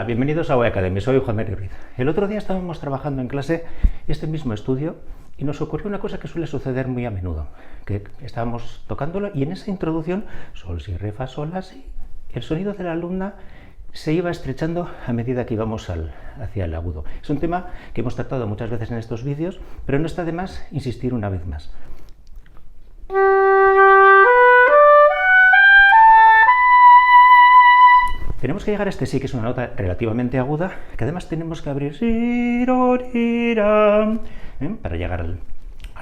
bienvenidos a OE Academy, soy Juan Mario Ruiz. El otro día estábamos trabajando en clase este mismo estudio y nos ocurrió una cosa que suele suceder muy a menudo, que estábamos tocándolo y en esa introducción, sol, si, re, fa, sol, la, si, el sonido de la alumna se iba estrechando a medida que íbamos hacia el agudo. Es un tema que hemos tratado muchas veces en estos vídeos, pero no está de más insistir una vez más. Tenemos que llegar a este sí, que es una nota relativamente aguda, que además tenemos que abrir para llegar al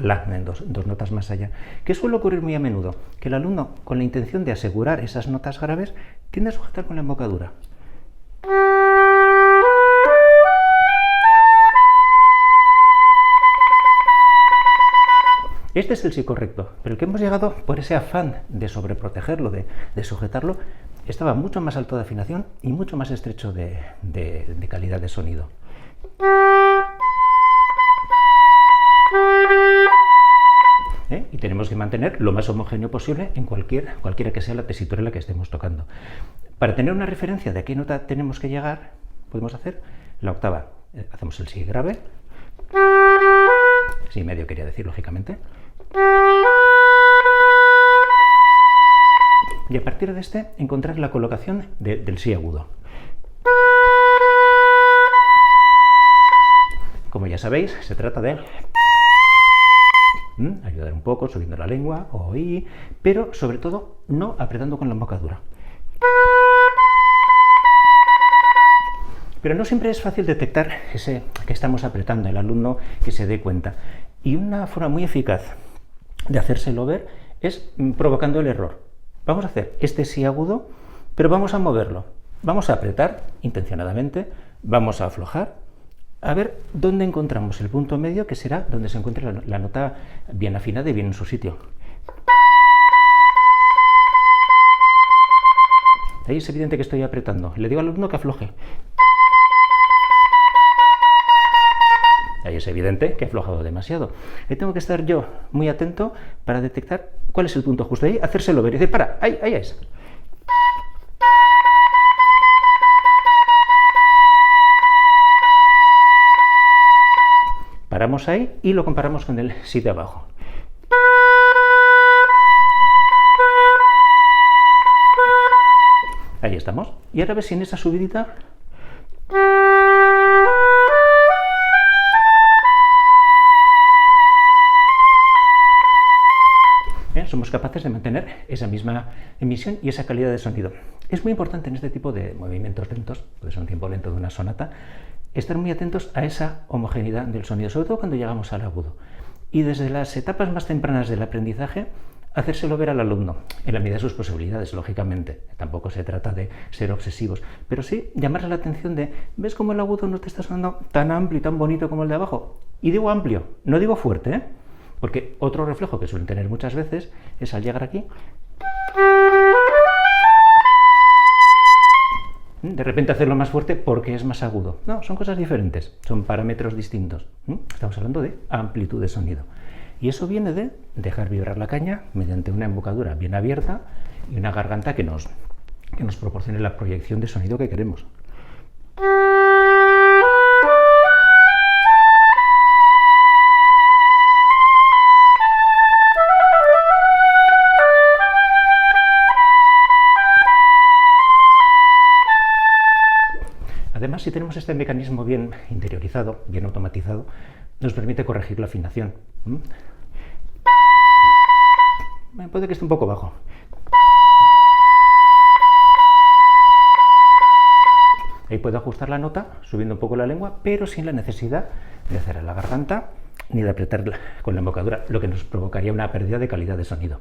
la, en dos notas más allá. ¿Qué suele ocurrir muy a menudo? Que el alumno, con la intención de asegurar esas notas graves, tiende a sujetar con la embocadura. Este es el sí correcto, pero el que hemos llegado por ese afán de sobreprotegerlo, de sujetarlo, estaba mucho más alto de afinación y mucho más estrecho de calidad de sonido. Y tenemos que mantener lo más homogéneo posible en cualquiera que sea la tesitura en la que estemos tocando. Para tener una referencia de a qué nota tenemos que llegar, podemos hacer la octava. Hacemos el si grave, si medio quería decir, lógicamente. Y a partir de este, encontrar la colocación del si agudo. Como ya sabéis, se trata de ayudar un poco, subiendo la lengua, oí, pero sobre todo no apretando con la embocadura. Pero no siempre es fácil detectar que estamos apretando, el alumno que se dé cuenta. Y una forma muy eficaz de hacérselo ver es provocando el error. Vamos a hacer este sí agudo, pero vamos a moverlo. Vamos a apretar intencionadamente, vamos a aflojar, a ver dónde encontramos el punto medio, que será donde se encuentre la nota bien afinada y bien en su sitio. Ahí es evidente que estoy apretando. Le digo al alumno que afloje. Ahí es evidente que he aflojado demasiado. Ahí tengo que estar yo muy atento para detectar cuál es el punto justo. Ahí hacérselo ver y decir, para, ahí es. Paramos ahí y lo comparamos con el si de abajo. Ahí estamos. Y ahora ves si en esa subidita somos capaces de mantener esa misma emisión y esa calidad de sonido. Es muy importante en este tipo de movimientos lentos, puede ser un tiempo lento de una sonata, estar muy atentos a esa homogeneidad del sonido, sobre todo cuando llegamos al agudo. Y desde las etapas más tempranas del aprendizaje, hacérselo ver al alumno, en la medida de sus posibilidades, lógicamente. Tampoco se trata de ser obsesivos, pero sí llamarle la atención de, ¿ves cómo el agudo no te está sonando tan amplio y tan bonito como el de abajo? Y digo amplio, no digo fuerte, porque otro reflejo que suelen tener muchas veces es al llegar aquí, de repente hacerlo más fuerte porque es más agudo. No, son cosas diferentes, son parámetros distintos. Estamos hablando de amplitud de sonido. Y eso viene de dejar vibrar la caña mediante una embocadura bien abierta y una garganta que nos proporcione la proyección de sonido que queremos. Además, si tenemos este mecanismo bien interiorizado, bien automatizado, nos permite corregir la afinación. Puede que esté un poco bajo. Ahí puedo ajustar la nota, subiendo un poco la lengua, pero sin la necesidad de hacer a la garganta ni de apretar con la embocadura, lo que nos provocaría una pérdida de calidad de sonido.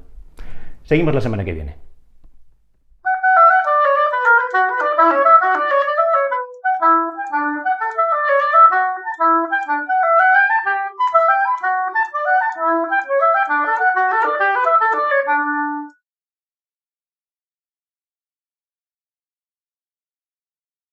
Seguimos la semana que viene.